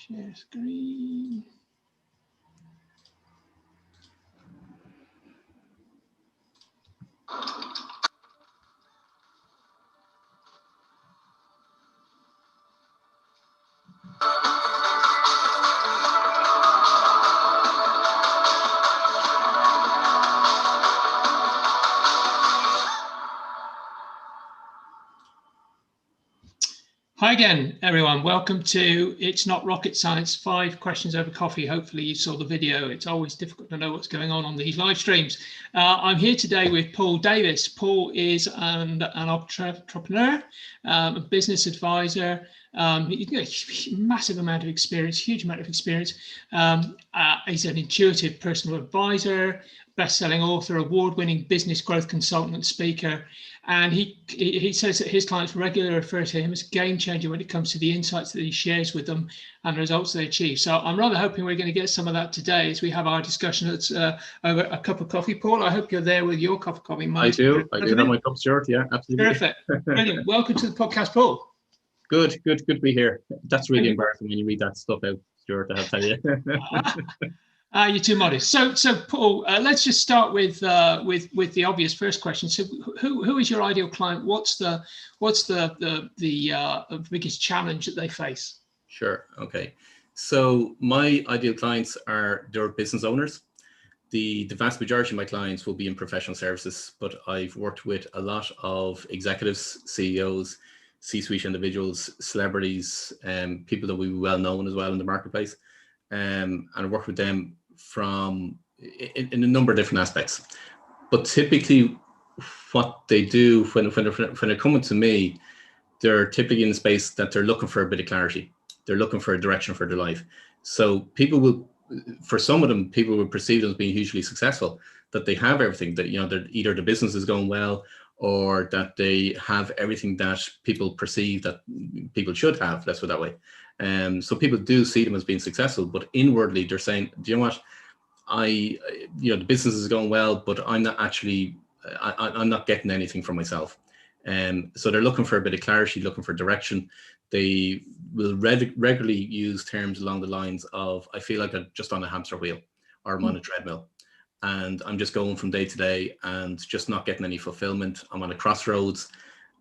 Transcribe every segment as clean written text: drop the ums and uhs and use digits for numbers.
Share screen. Hi again, everyone. Welcome to It's Not Rocket Science, 5 questions over coffee. Hopefully you saw the video. It's always difficult to know what's going on these live streams. I'm here today with Paul Davies. Paul is an entrepreneur, a business advisor. He's a massive amount of experience, huge amount of experience. He's an intuitive personal advisor, best-selling author, award-winning business growth consultant and speaker. And he says that his clients regularly refer to him as a game changer when it comes to the insights that he shares with them and the results they achieve. So I'm rather hoping we're going to get some of that today as we have our discussion over a cup of coffee. Paul, I hope you're there with your cup of coffee. I do have my cup, Stuart. Yeah, absolutely. Perfect. Brilliant. Welcome to the podcast, Paul. Good to be here. That's really embarrassing when you read that stuff out, Stuart, I have to tell you. You're too modest. So Paul, let's just start with the obvious first question. So, who is your ideal client? What's the biggest challenge that they face? Sure. Okay. So my ideal clients they're business owners. The vast majority of my clients will be in professional services, but I've worked with a lot of executives, CEOs, C-suite individuals, celebrities, people that will be well known as well in the marketplace. And I work with them in a number of different aspects. But typically what they do when they're coming to me, they're typically in a space that they're looking for a bit of clarity. They're looking for a direction for their life. So for some of them, people will perceive them as being hugely successful, that they have everything, that, that either the business is going well or that they have everything that people perceive that people should have, let's put it that way. So people do see them as being successful, but inwardly they're saying, do you know what? The business is going well, but I'm not actually, I'm not getting anything for myself. So they're looking for a bit of clarity, looking for direction. They will regularly use terms along the lines of, I feel like I'm just on a hamster wheel or I'm on a treadmill and I'm just going from day to day and just not getting any fulfillment. I'm on a crossroads.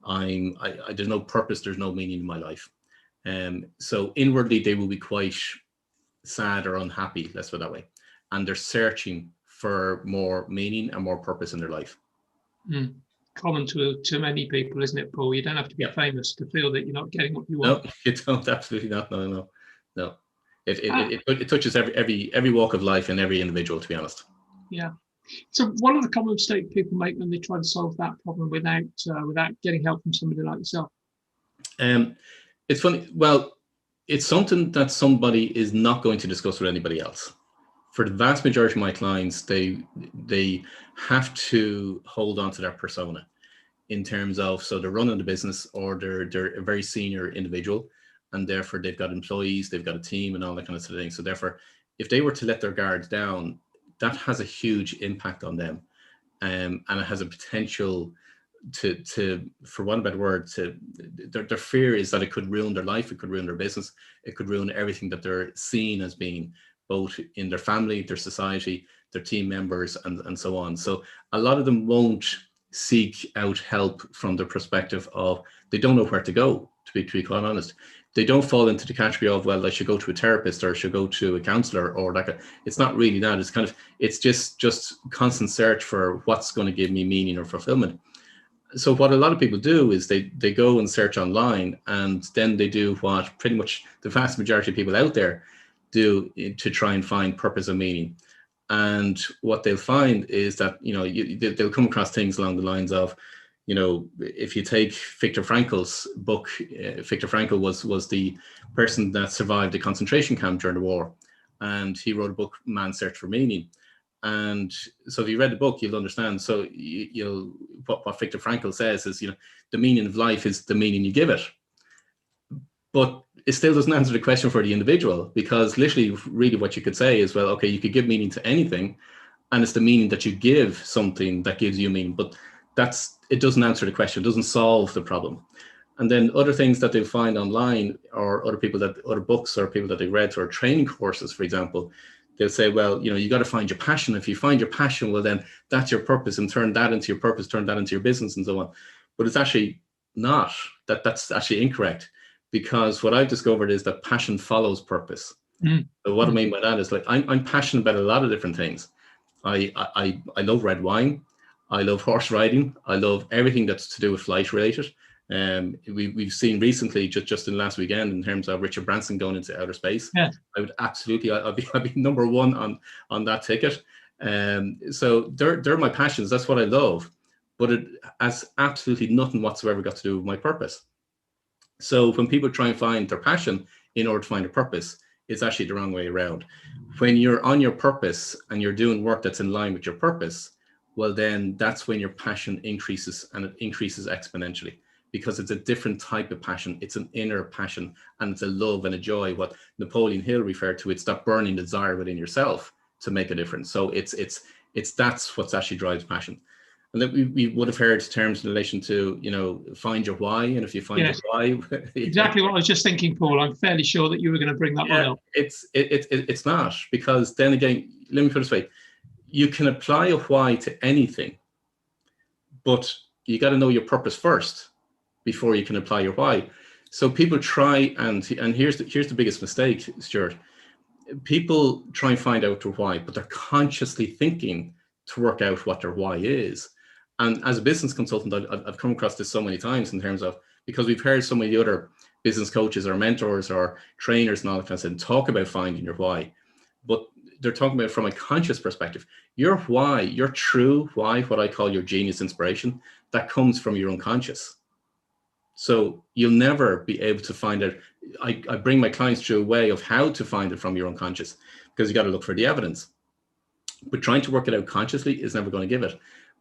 There's no purpose, there's no meaning in my life. So inwardly they will be quite sad or unhappy, let's put it that way. And they're searching for more meaning and more purpose in their life. Common to many people, isn't it, Paul? You don't have to be famous to feel that you're not getting what you want. No, you don't. Absolutely not. No. It touches every walk of life and every individual, to be honest. Yeah. So what are the common mistakes people make when they try to solve that problem without getting help from somebody like yourself? It's funny. Well, it's something that somebody is not going to discuss with anybody else. For the vast majority of my clients, they have to hold on to their persona in terms of, so they're running the business or they're a very senior individual, and therefore they've got employees, they've got a team and all that kind of thing. So therefore, if they were to let their guard down, that has a huge impact on them. And it has a potential to for one better word, their fear is that it could ruin their life, it could ruin their business, it could ruin everything that they're seen as being, both in their family, their society, their team members, and so on. So a lot of them won't seek out help from the perspective of they don't know where to go, to be quite honest. They don't fall into the category of, well, I should go to a therapist or I should go to a counselor or like it's not really that. It's just constant search for what's going to give me meaning or fulfillment. So what a lot of people do is they go and search online, and then they do what pretty much the vast majority of people out there do to try and find purpose and meaning. And what they'll find is that, they'll come across things along the lines of, if you take Viktor Frankl's book, Viktor Frankl was the person that survived the concentration camp during the war. And he wrote a book, Man's Search for Meaning. And so if you read the book, you'll understand. So what Viktor Frankl says is, the meaning of life is the meaning you give it. But it still doesn't answer the question for the individual, because literally really what you could say is, well, okay, you could give meaning to anything, and it's the meaning that you give something that gives you meaning, but it doesn't answer the question, it doesn't solve the problem. And then other things that they find online, or other books or people that they read or training courses, for example, they'll say, well, you got to find your passion. If you find your passion, well, then that's your purpose, and turn that into your purpose, turn that into your business, and so on. But it's actually not. That's actually incorrect, because what I've discovered is that passion follows purpose. So what I mean by that is, like, I'm passionate about a lot of different things. I love red wine. I love horse riding. I love everything that's to do with flight related. We've seen recently, just in last weekend, in terms of Richard Branson going into outer space. Yeah. I would absolutely, I'd be number one on that ticket. So they're my passions. That's what I love, but it has absolutely nothing whatsoever got to do with my purpose. So when people try and find their passion in order to find a purpose, it's actually the wrong way around. When you're on your purpose and you're doing work that's in line with your purpose, well, then that's when your passion increases, and it increases exponentially, because it's a different type of passion. It's an inner passion, and it's a love and a joy. What Napoleon Hill referred to, it's that burning desire within yourself to make a difference. So that's what actually drives passion. And then we would have heard terms in relation to, find your why. And if you find your why. Exactly what I was just thinking, Paul. I'm fairly sure that you were going to bring that one up. It's not, because then again, let me put it this way. You can apply a why to anything, but you got to know your purpose first before you can apply your why. So people try, and here's the biggest mistake, Stuart. People try and find out their why, but they're consciously thinking to work out what their why is. And as a business consultant, I've come across this so many times, in terms of, because we've heard so many other business coaches or mentors or trainers and all that kind of stuff talk about finding your why, but they're talking about it from a conscious perspective. Your why, your true why, what I call your genius inspiration, that comes from your unconscious. So you'll never be able to find it. I bring my clients through a way of how to find it from your unconscious, because you got to look for the evidence. But trying to work it out consciously is never going to give it.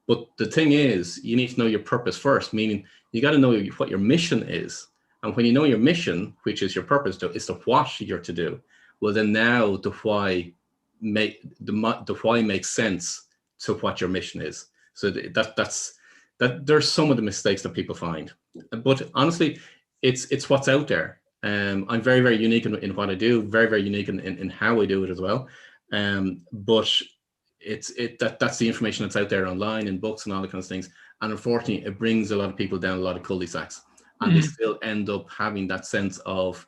But the thing is, you need to know your purpose first, meaning you got to know what your mission is. And when you know your mission, which is your purpose, is the what you're to do, well, then now the why makes sense to what your mission is. So that's there's some of the mistakes that people find. But honestly, it's what's out there. I'm very, very unique in what I do, very, very unique in how I do it as well. But that's the information that's out there online in books and all the kinds of things. And unfortunately, it brings a lot of people down a lot of cul-de-sacs, and they still end up having that sense of,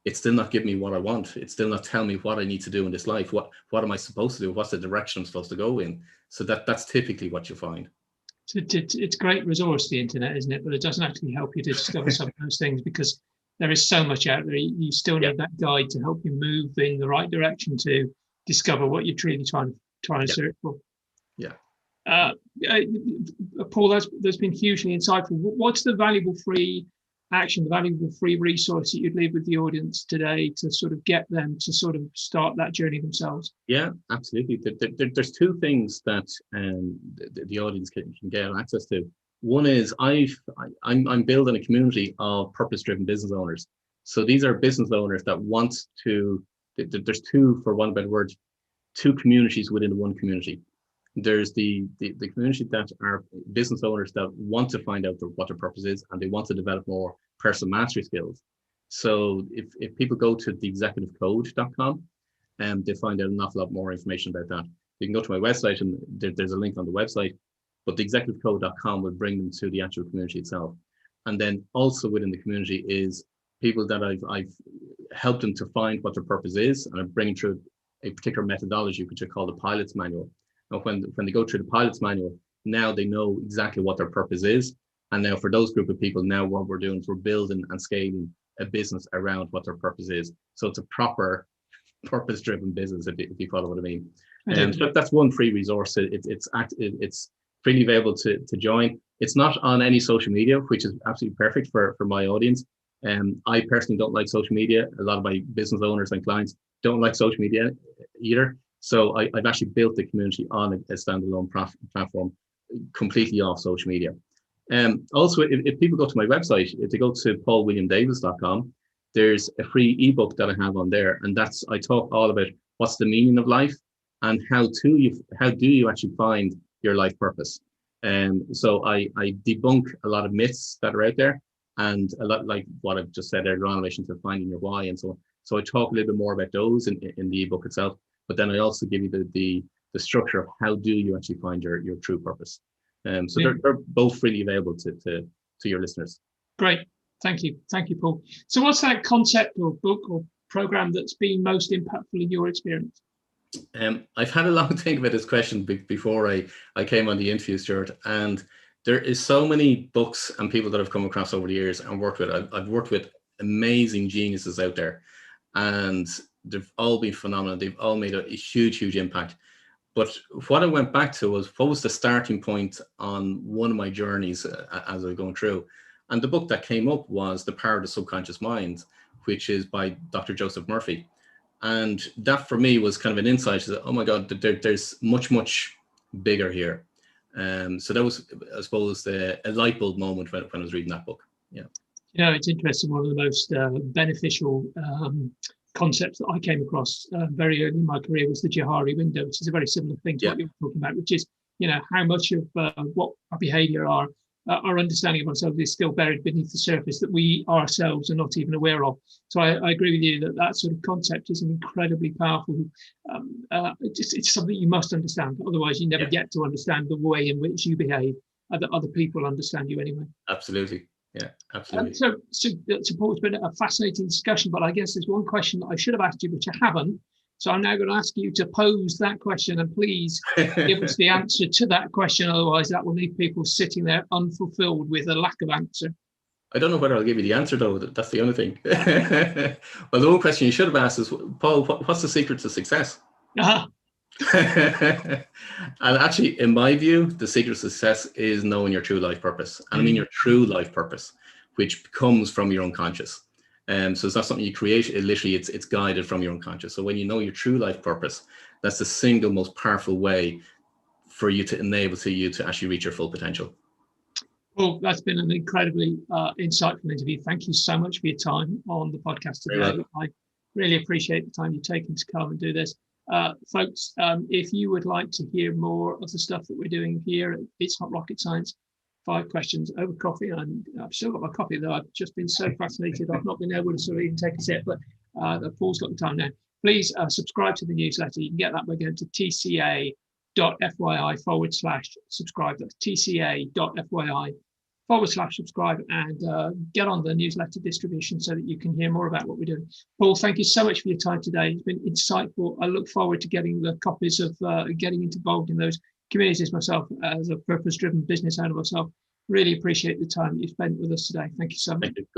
it's still not giving me what I want. It's still not telling me what I need to do in this life. What am I supposed to do? What's the direction I'm supposed to go in? So that's typically what you find. It's a great resource, the internet, isn't it? But it doesn't actually help you to discover some of those things, because there is so much out there. You still need that guide to help you move in the right direction to discover what you're truly trying to search for. Yeah. Paul, that's been hugely insightful. What's the valuable free action, the valuable free resource that you'd leave with the audience today to sort of get them to sort of start that journey themselves? Yeah, absolutely. There's two things that the audience can get access to. One is I'm building a community of purpose-driven business owners. So these are business owners that want to. There's two, for one better word, two communities within one community. There's the community that are business owners that want to find out what their purpose is, and they want to develop more personal mastery skills. So if people go to theexecutivecode.com, they find out an awful lot more information about that. You can go to my website, and there's a link on the website, but theexecutivecode.com will bring them to the actual community itself. And then also within the community is people that I've helped them to find what their purpose is, and I'm bringing through a particular methodology, which I call the pilot's manual. And when they go through the pilot's manual, now they know exactly what their purpose is. And now for those group of people, now what we're doing is we're building and scaling a business around what their purpose is. So it's a proper purpose-driven business, if you follow what I mean. So that's one free resource. It's freely available to join. It's not on any social media, which is absolutely perfect for my audience. I personally don't like social media. A lot of my business owners and clients don't like social media either. So I've actually built the community on a standalone platform, completely off social media. Also, if people go to my website, if they go to paulwilliamdavis.com, there's a free ebook that I have on there, and I talk all about what's the meaning of life and how do you actually find your life purpose. So I debunk a lot of myths that are out there, and a lot like what I've just said earlier on in relation to finding your why and so on. So I talk a little bit more about those in the ebook itself, but then I also give you the structure of how do you actually find your true purpose. So they're both freely available to your listeners. Great. Thank you, Paul. So what's that concept or book or program that's been most impactful in your experience? I've had a long think about this question before I came on the interview, Stuart, and there is so many books and people that I've come across over the years and worked with. I've worked with amazing geniuses out there, and they've all been phenomenal. They've all made a huge impact. But what I went back to was what was the starting point on one of my journeys as I was going through. And the book that came up was The Power of the Subconscious Mind, which is by Dr. Joseph Murphy. And that for me was kind of an insight to, oh my God, there's much bigger here. So that was, I suppose, a light bulb moment when I was reading that book. Yeah. You know, it's interesting. One of the most beneficial concepts that I came across very early in my career was the Johari window, which is a very similar thing to what you were talking about, which is, you know, how much of what our behaviour, our understanding of ourselves is still buried beneath the surface that we ourselves are not even aware of. So I agree with you that sort of concept is an incredibly powerful, it's something you must understand. Otherwise, you never get to understand the way in which you behave, that other people understand you anyway. Absolutely. Yeah, absolutely. So Paul, it's been a fascinating discussion, but I guess there's one question that I should have asked you, which I haven't. So I'm now going to ask you to pose that question, and please give us the answer to that question. Otherwise, that will leave people sitting there unfulfilled with a lack of answer. I don't know whether I'll give you the answer, though. That's the only thing. Well, the one question you should have asked is, Paul, what's the secret to success? Uh-huh. And actually, in my view, the secret to success is knowing your true life purpose. And I mean your true life purpose, which comes from your unconscious. So it's not something you create. It's guided from your unconscious. So when you know your true life purpose, that's the single most powerful way for you to enable you to actually reach your full potential. Well, that's been an incredibly insightful interview. Thank you so much for your time on the podcast today. I really appreciate the time you've taken to come and do this. Folks, if you would like to hear more of the stuff that we're doing here, It's Not Rocket Science, 5 questions over coffee. And I've still got my coffee, though. I've just been so fascinated. I've not been able to sort of even take a sip, but Paul's got the time now. Please subscribe to the newsletter. You can get that by going to tca.fyi/subscribe. That's tca.fyi/subscribe, and get on the newsletter distribution so that you can hear more about what we're doing. Paul, thank you so much for your time today. It's been insightful. I look forward to getting the copies of getting involved in those communities myself as a purpose-driven business owner myself. Really appreciate the time you spent with us today. Thank you so much.